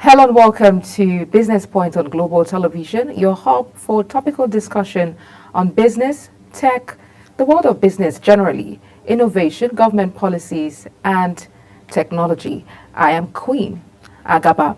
Hello and welcome to Business Point on Global Television, your hub for topical discussion on business, tech, the world of business generally, innovation, government policies, and technology. I am Queen Agaba.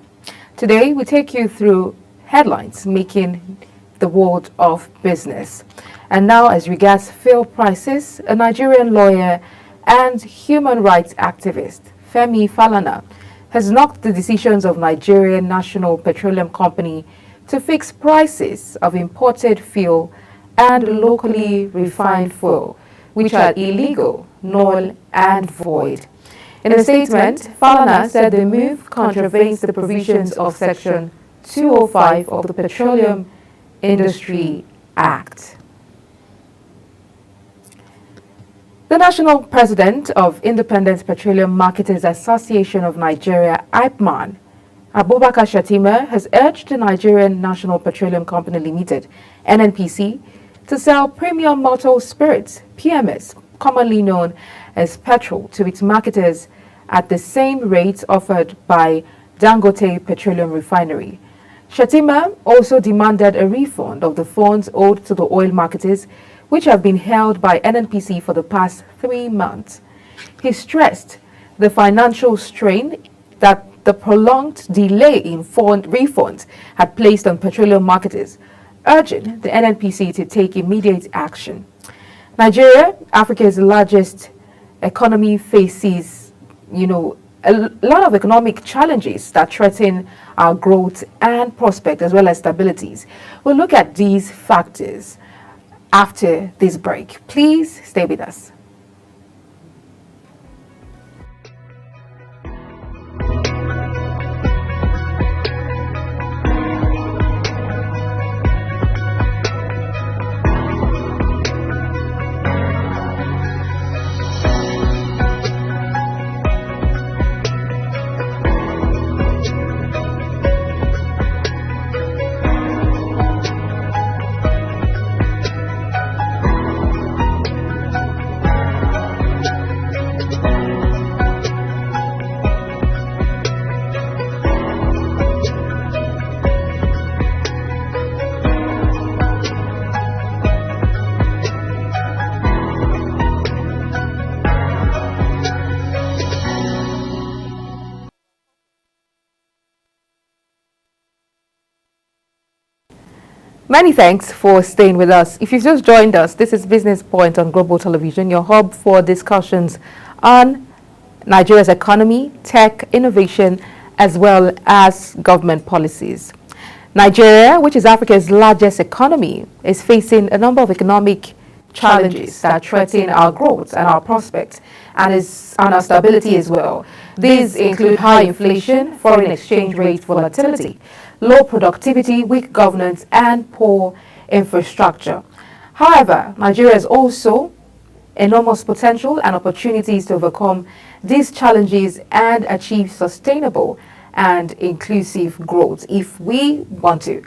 Today we take you through headlines making the world of business. And now, as regards fuel prices, a Nigerian lawyer and human rights activist, Femi Falana, has knocked the decisions of Nigerian National Petroleum Company to fix prices of imported fuel and locally refined fuel, which are illegal, null and void. In a statement, Falana said the move contravenes the provisions of Section 205 of the Petroleum Industry Act. The National President of Independent Petroleum Marketers Association of Nigeria, IPMAN, Abubakar Shatima, has urged the Nigerian National Petroleum Company Limited, NNPC, to sell premium maltose spirits, PMS, commonly known as petrol, to its marketers at the same rates offered by Dangote Petroleum Refinery. Shatima also demanded a refund of the funds owed to the oil marketers, which have been held by NNPC for the past 3 months. He stressed the financial strain that the prolonged delay in refunds had placed on petroleum marketers, urging the NNPC to take immediate action. Nigeria, Africa's largest economy, faces, a lot of economic challenges that threaten our growth and prospect as well as stabilities. We'll look at these factors after this break. Please stay with us. Many thanks for staying with us. If you've just joined us, this is Business Point on Global Television, your hub for discussions on Nigeria's economy, tech, innovation, as well as government policies. Nigeria, which is Africa's largest economy, is facing a number of economic challenges that threaten our growth and our prospects and our stability as well. These include high inflation, foreign exchange rate volatility, low productivity, weak governance, and poor infrastructure. However, Nigeria has also enormous potential and opportunities to overcome these challenges and achieve sustainable and inclusive growth if we want to.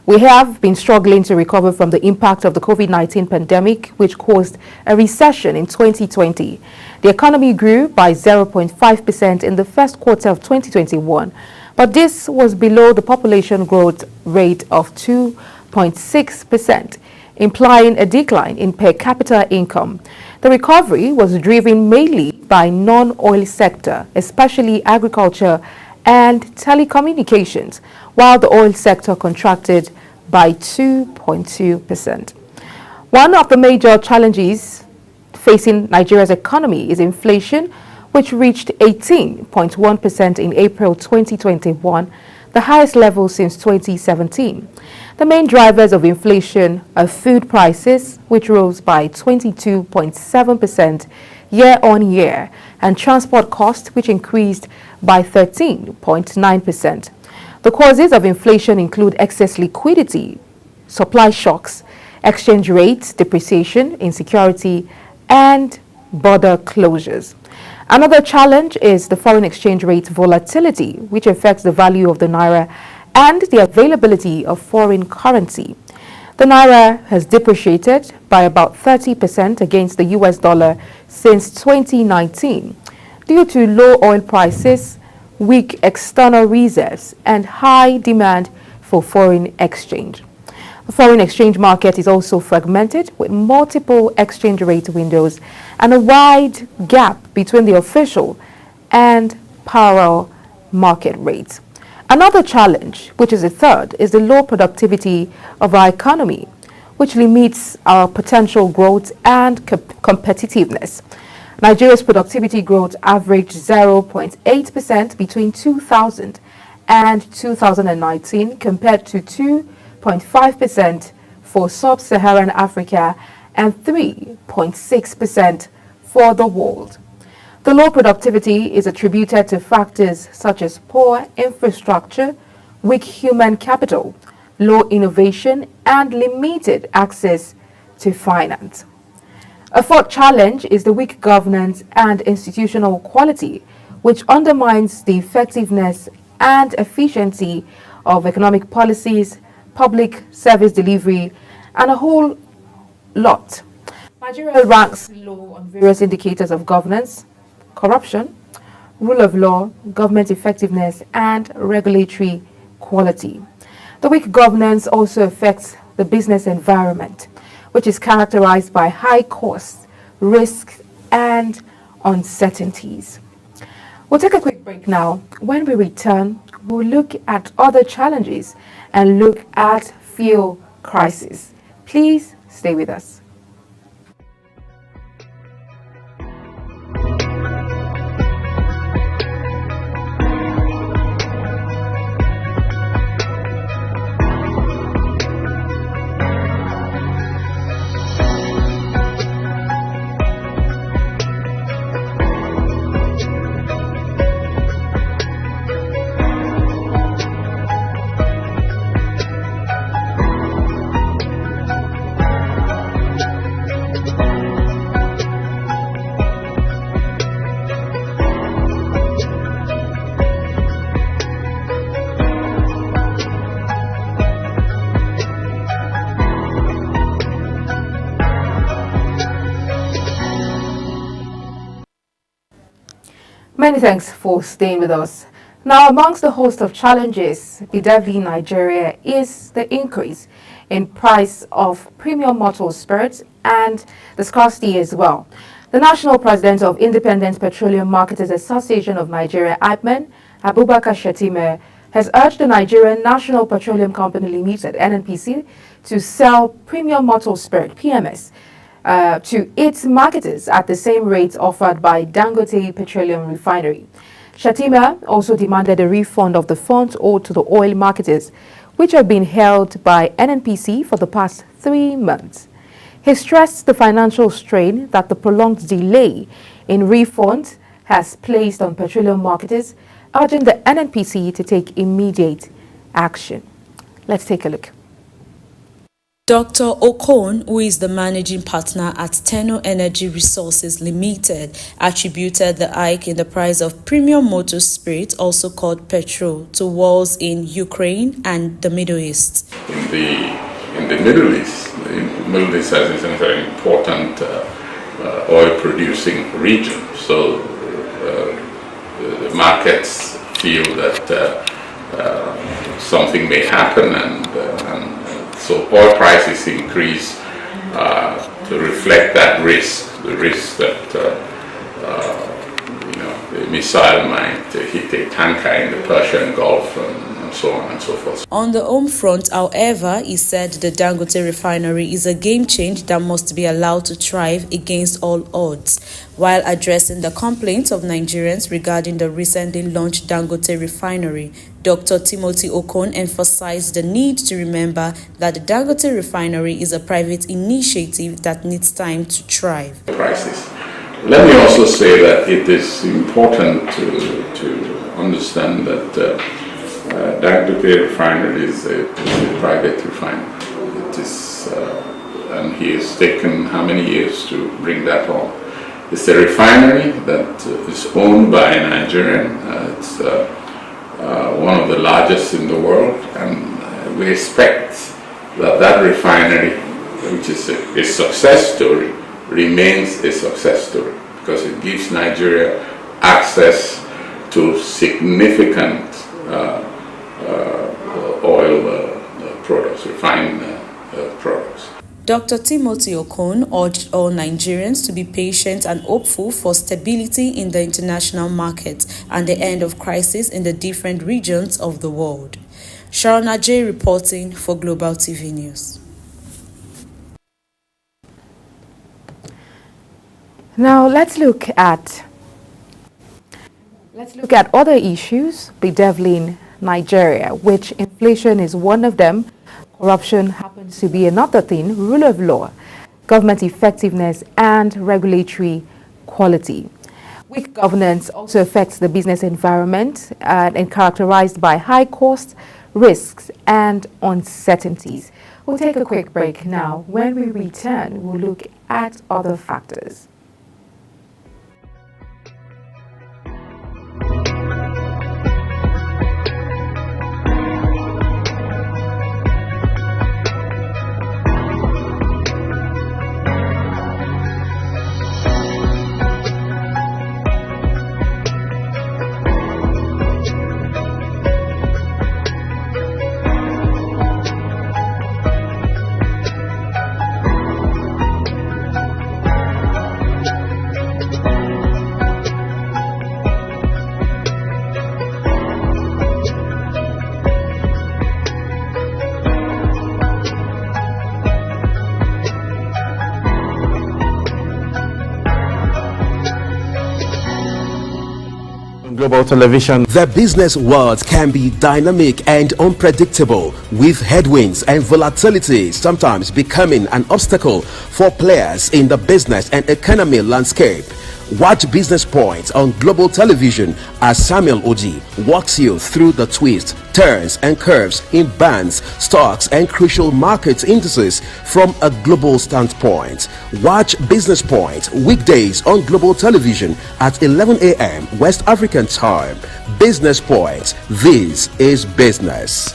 We have been struggling to recover from the impact of the COVID-19 pandemic, which caused a recession in 2020. The economy grew by 0.5% in the first quarter of 2021. But this was below the population growth rate of 2.6%, implying a decline in per capita income. The recovery was driven mainly by non-oil sector, especially agriculture and telecommunications, while the oil sector contracted by 2.2%. One of the major challenges facing Nigeria's economy is inflation, which reached 18.1% in April 2021, the highest level since 2017. The main drivers of inflation are food prices, which rose by 22.7% year-on-year, and transport costs, which increased by 13.9%. The causes of inflation include excess liquidity, supply shocks, exchange rate depreciation, insecurity, and border closures. Another challenge is the foreign exchange rate volatility, which affects the value of the naira and the availability of foreign currency. The naira has depreciated by about 30% against the US dollar since 2019 due to low oil prices, weak external reserves, and high demand for foreign exchange. The foreign exchange market is also fragmented with multiple exchange rate windows and a wide gap between the official and parallel market rates. Another challenge, which is the third, is the low productivity of our economy, which limits our potential growth and competitiveness. Nigeria's productivity growth averaged 0.8% between 2000 and 2019 compared to 2.5% for sub-Saharan Africa and 3.6% for the world. The low productivity is attributed to factors such as poor infrastructure, weak human capital, low innovation, and limited access to finance. A fourth challenge is the weak governance and institutional quality, which undermines the effectiveness and efficiency of economic policies, public service delivery, and a whole lot. Nigeria ranks low on various indicators of governance, corruption, rule of law, government effectiveness, and regulatory quality. The weak governance also affects the business environment, which is characterized by high costs, risks, and uncertainties. We'll take a quick break now. When we return, we'll look at other challenges and look at fuel crisis. Please stay with us. Many thanks for staying with us. Now, amongst the host of challenges bedeviling Nigeria is the increase in price of premium motor spirits and the scarcity as well. The National President of Independent Petroleum Marketers Association of Nigeria, IPMAN, Abubakar Shettima, has urged the Nigerian National Petroleum Company Limited, NNPC, to sell premium motor spirit, PMS, to its marketers at the same rates offered by Dangote Petroleum Refinery. Shettima also demanded a refund of the funds owed to the oil marketers, which have been held by NNPC for the past 3 months. He stressed the financial strain that the prolonged delay in refunds has placed on petroleum marketers, urging the NNPC to take immediate action. Let's take a look. Dr. Okon, who is the managing partner at Tenor Energy Resources Limited, attributed the hike in the price of premium motor spirit, also called petrol, to wars in Ukraine and the Middle East. In the Middle East, is a very important oil-producing region. So the markets feel that something may happen, and so oil prices increase to reflect that risk, the risk that the missile might hit a tanker in the Persian Gulf, and so on and so forth. On the home front, however, he said the Dangote refinery is a game changer that must be allowed to thrive against all odds. While addressing the complaints of Nigerians regarding the recently launched Dangote refinery, Dr. Timothy Okon emphasized the need to remember that the Dangote refinery is a private initiative that needs time to thrive. Prices. Let me also say that it is important to understand that Dangote refinery is a private refinery. It is, and he has taken how many years to bring that on. It's a refinery that is owned by a Nigerian. It's one of the largest in the world, and we expect that refinery, which is a success story, remains a success story because it gives Nigeria access to significant oil products, refined products. Dr. Timothy Okon urged all Nigerians to be patient and hopeful for stability in the international market and the end of crisis in the different regions of the world. Sharon Ajay reporting for Global TV News. Now let's look at other issues bedeviling Nigeria, which inflation is one of them. Corruption happens to be another thing, rule of law, government effectiveness, and regulatory quality. Weak governance also affects the business environment and characterized by high costs, risks, and uncertainties. We'll take a quick break now. When we return, we'll look at other factors. Global Television. The business world can be dynamic and unpredictable, with headwinds and volatility sometimes becoming an obstacle for players in the business and economy landscape. Watch Business Point on Global Television as Samuel Oji walks you through the twists, turns and curves in bands, stocks and crucial market indices from a global standpoint. Watch Business Point weekdays on Global Television at 11 a.m. West African time. Business Point. This is business.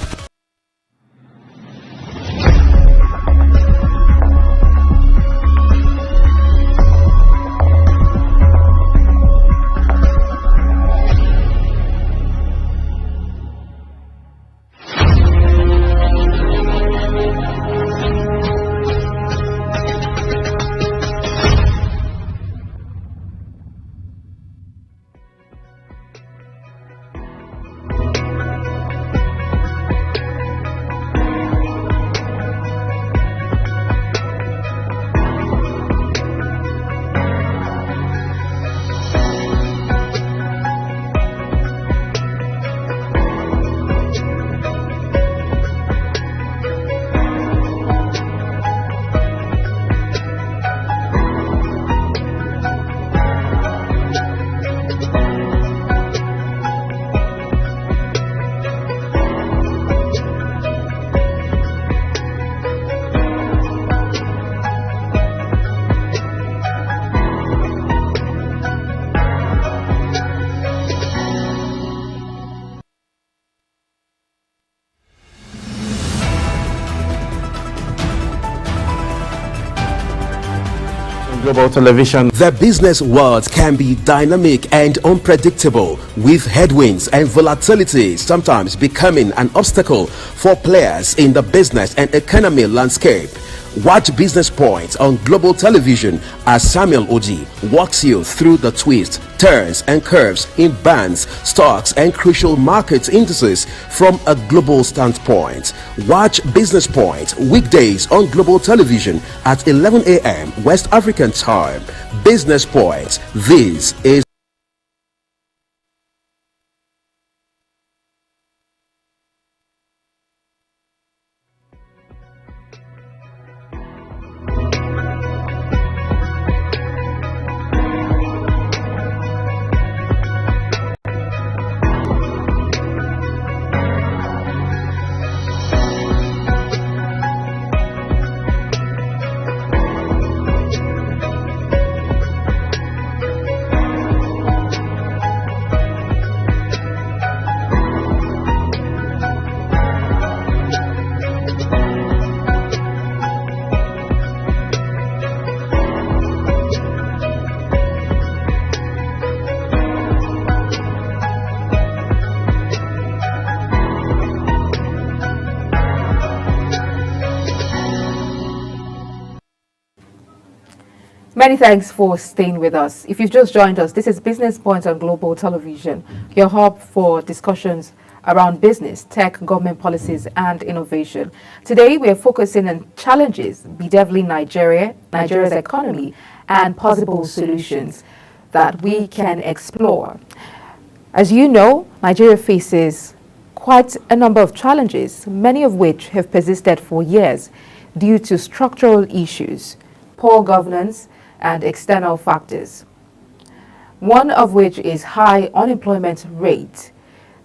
Global Television. The business world can be dynamic and unpredictable, with headwinds and volatility sometimes becoming an obstacle for players in the business and economy landscape. Watch Business Point on Global Television as Samuel Oji walks you through the twists, turns and curves in bands, stocks and crucial market indices from a global standpoint. Watch Business Point weekdays on Global Television at 11 a.m. West African time. Business Point. This is Many thanks for staying with us. If you've just joined us, this is Business Point on Global Television, your hub for discussions around business, tech, government policies, and innovation. Today, we are focusing on challenges bedeviling Nigeria's economy, and possible solutions that we can explore. As you know, Nigeria faces quite a number of challenges, many of which have persisted for years due to structural issues, poor governance, and external factors. One of which is high unemployment rate.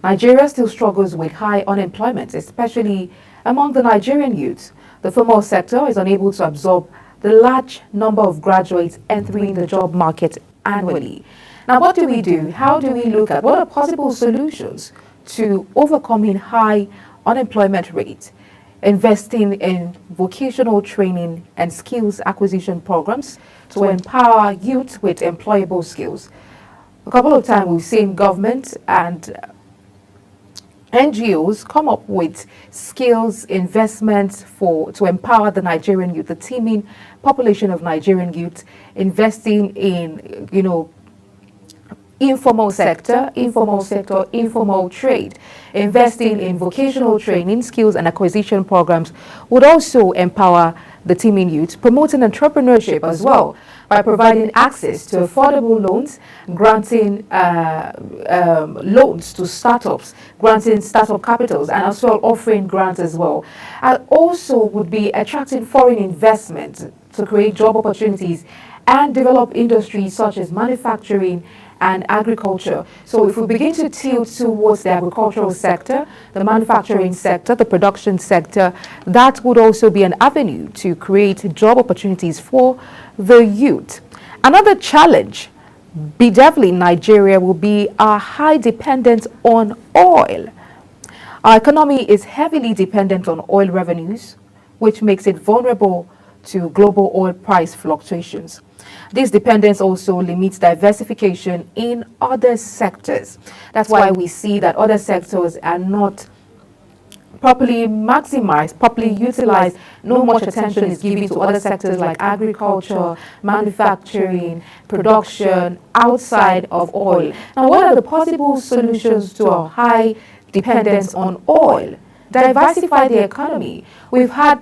Nigeria still struggles with high unemployment, especially among the Nigerian youth. The formal sector is unable to absorb the large number of graduates entering the job market annually. Now, what do we do? How do we look at what are possible solutions to overcoming high unemployment rate? Investing in vocational training and skills acquisition programs to empower youth with employable skills. A couple of times we've seen government and NGOs come up with skills investments to empower the Nigerian youth, the teeming population of Nigerian youth, investing in, informal sector, informal trade. Investing in vocational training, skills and acquisition programs would also empower the teeming youth, promoting entrepreneurship as well by providing access to affordable loans, granting loans to startups, granting startup capitals, and as well offering grants as well. And also would be attracting foreign investment to create job opportunities and develop industries such as manufacturing and agriculture. So if we begin to tilt towards the agricultural sector, the manufacturing sector, the production sector, that would also be an avenue to create job opportunities for the youth. Another challenge bedeviling Nigeria will be our high dependence on oil. Our economy is heavily dependent on oil revenues, which makes it vulnerable to global oil price fluctuations. This dependence also limits diversification in other sectors. That's why we see that other sectors are not properly maximized, properly utilized. No much attention is given to other sectors like agriculture, manufacturing, production outside of oil. Now, what are the possible solutions to a high dependence on oil? Diversify the economy. We've had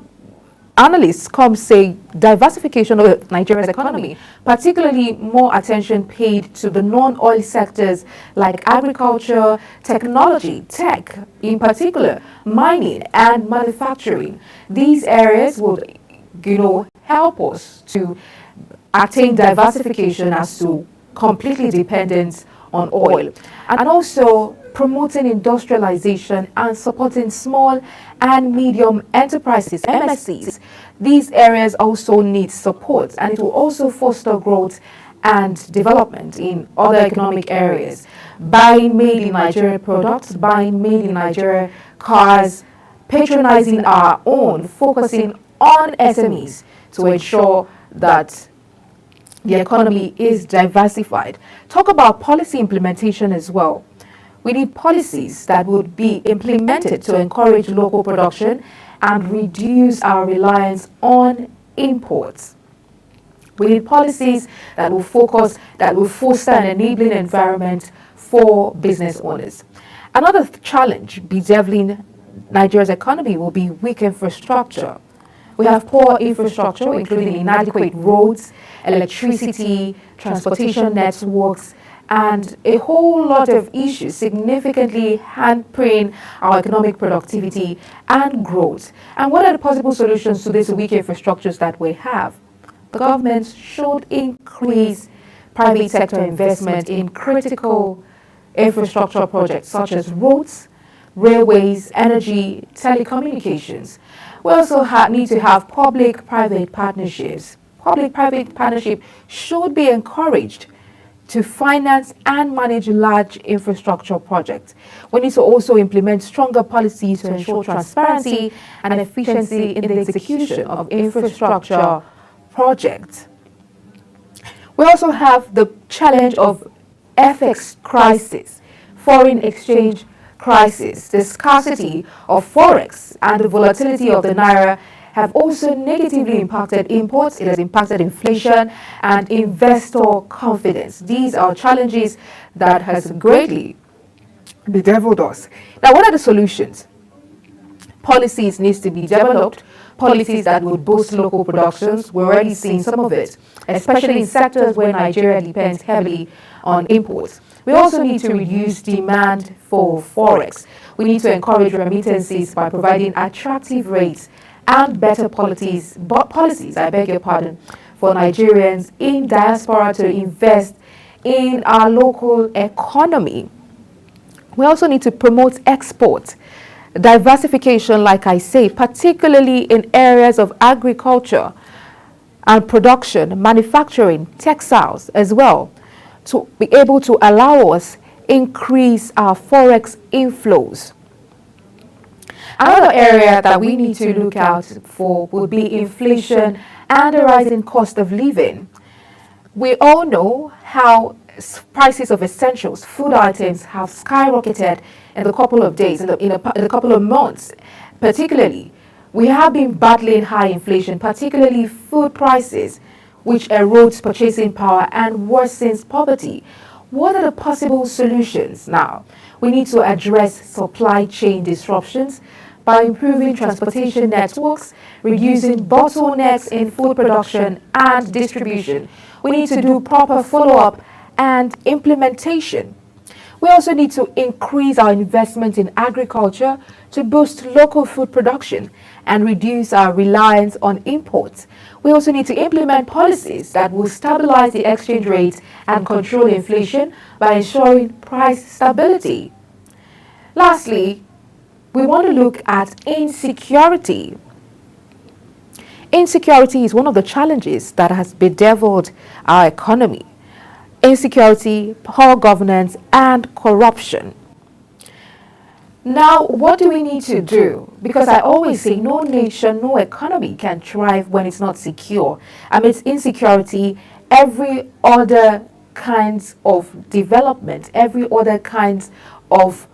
analysts come say diversification of Nigeria's economy, particularly more attention paid to the non-oil sectors like agriculture, technology, tech, in particular, mining and manufacturing. These areas would, help us to attain diversification as to completely dependence on oil. And also promoting industrialization and supporting small and medium enterprises, MSCs. These areas also need support, and it will also foster growth and development in other economic areas. Buying made in Nigeria products, buying made in Nigeria cars, patronizing our own, focusing on SMEs to ensure that the economy is diversified. Talk about policy implementation as well. We need policies that would be implemented to encourage local production and reduce our reliance on imports. We need policies that will foster an enabling environment for business owners. Another challenge bedeviling Nigeria's economy will be weak infrastructure. We have poor infrastructure, including inadequate roads, electricity, transportation networks, and a whole lot of issues significantly hampering our economic productivity and growth. And what are the possible solutions to these weak infrastructures that we have? The government should increase private sector investment in critical infrastructure projects such as roads, railways, energy, telecommunications. We also need to have public-private partnerships. Public-private partnership should be encouraged to finance and manage large infrastructure projects. We need to also implement stronger policies to ensure transparency and efficiency in the execution of infrastructure projects. We also have the challenge of FX crisis, foreign exchange crisis. The scarcity of forex and the volatility of the naira have also negatively impacted imports. It has impacted inflation and investor confidence. These are challenges that has greatly bedeviled us. Now, what are the solutions? Policies needs to be developed, policies that would boost local productions. We're already seeing some of it, especially in sectors where Nigeria depends heavily on imports. We also need to reduce demand for forex. We need to encourage remittances by providing attractive rates and better policies, I beg your pardon, for Nigerians in diaspora to invest in our local economy. We also need to promote export, diversification, like I say, particularly in areas of agriculture and production, manufacturing, textiles as well, to be able to allow us increase our forex inflows. Another area that we need to look out for would be inflation and the rising cost of living. We all know how prices of essentials, food items, have skyrocketed in a couple of days, in a couple of months. Particularly, we have been battling high inflation, particularly food prices, which erodes purchasing power and worsens poverty. What are the possible solutions now? We need to address supply chain disruptions by improving transportation networks, reducing bottlenecks in food production and distribution. We need to do proper follow-up and implementation. We also need to increase our investment in agriculture to boost local food production and reduce our reliance on imports. We also need to implement policies that will stabilize the exchange rate and control inflation by ensuring price stability. Lastly, we want to look at insecurity. Insecurity is one of the challenges that has bedeviled our economy. Insecurity, poor governance, and corruption. Now, what do we need to do? Because I always say no nation, no economy can thrive when it's not secure. Amidst insecurity, every other kinds of development, every other kinds of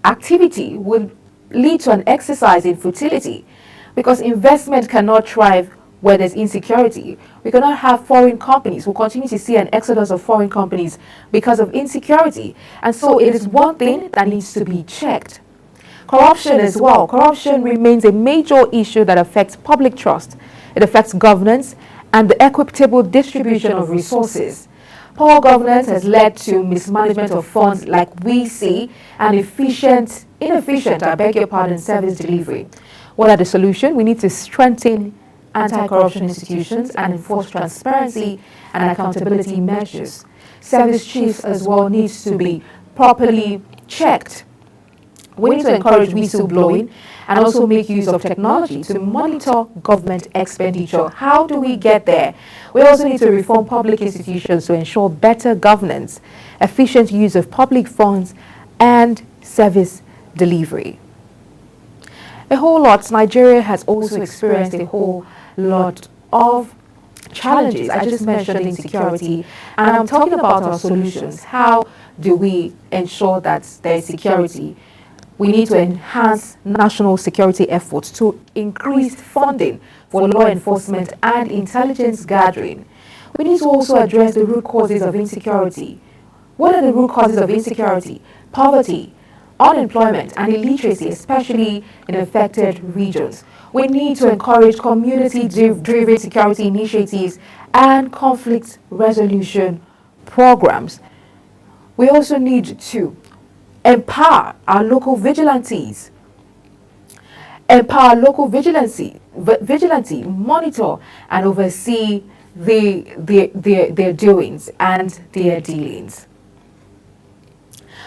activity will lead to an exercise in futility, because investment cannot thrive where there's insecurity. We cannot have foreign companies. We'll continue to see an exodus of foreign companies because of insecurity. And so it is one thing that needs to be checked. Corruption as well. Corruption remains a major issue that affects public trust. It affects governance and the equitable distribution of resources. Poor governance has led to mismanagement of funds, like we see, and inefficient, I beg your pardon, service delivery. What are the solutions? We need to strengthen anti-corruption institutions and enforce transparency and accountability measures. Service chiefs as well needs to be properly checked. We need to encourage whistleblowing and also make use of technology to monitor government expenditure. How do we get there? We also need to reform public institutions to ensure better governance, efficient use of public funds, and service delivery. A whole lot. Nigeria has also experienced a whole lot of challenges. I just mentioned insecurity, and I'm talking about our solutions. How do we ensure that there is security? We need to enhance national security efforts to increase funding for law enforcement and intelligence gathering. We need to also address the root causes of insecurity. What are the root causes of insecurity? Poverty, unemployment, and illiteracy, especially in affected regions. We need to encourage community-driven security initiatives and conflict resolution programs. We also need to empower our local vigilantes. Empower local vigilante, monitor and oversee their doings and their dealings.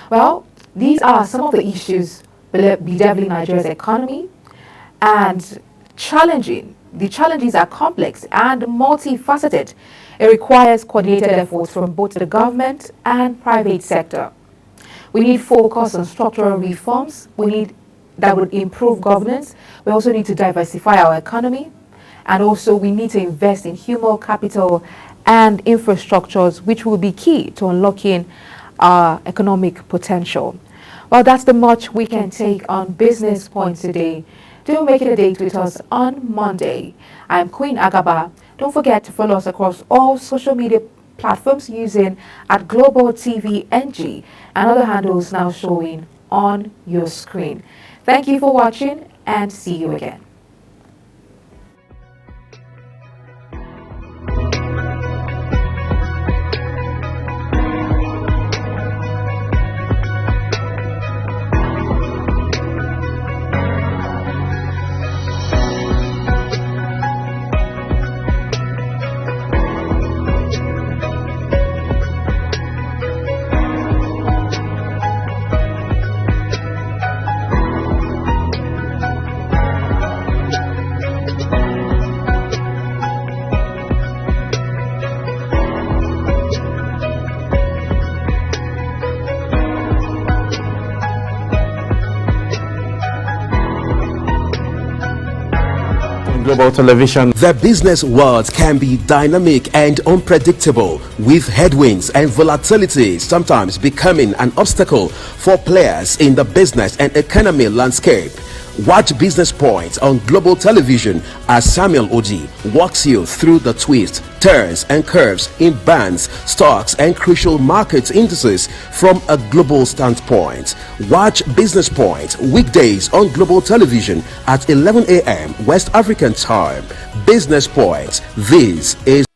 Well, these are some of the issues bedeviling Nigeria's economy and challenging. The challenges are complex and multifaceted. It requires coordinated efforts from both the government and private sector. We need focus on structural reforms. That would improve governance. We also need to diversify our economy. And also we need to invest in human capital and infrastructures, which will be key to unlocking our economic potential. Well, that's the much we can take on Business Point today. Do make it a date with us on Monday. I'm Queen Agaba. Don't forget to follow us across all social media platforms using at Global TV NG and other handles now showing on your screen. Thank you for watching and see you again. Global Television. The business world can be dynamic and unpredictable, with headwinds and volatility sometimes becoming an obstacle for players in the business and economy landscape. Watch Business Point on Global Television as Samuel Oji walks you through the twists, turns and curves in bands, stocks and crucial market indices from a global standpoint. Watch Business Point weekdays on Global Television at 11 a.m. West African time. Business Point. This is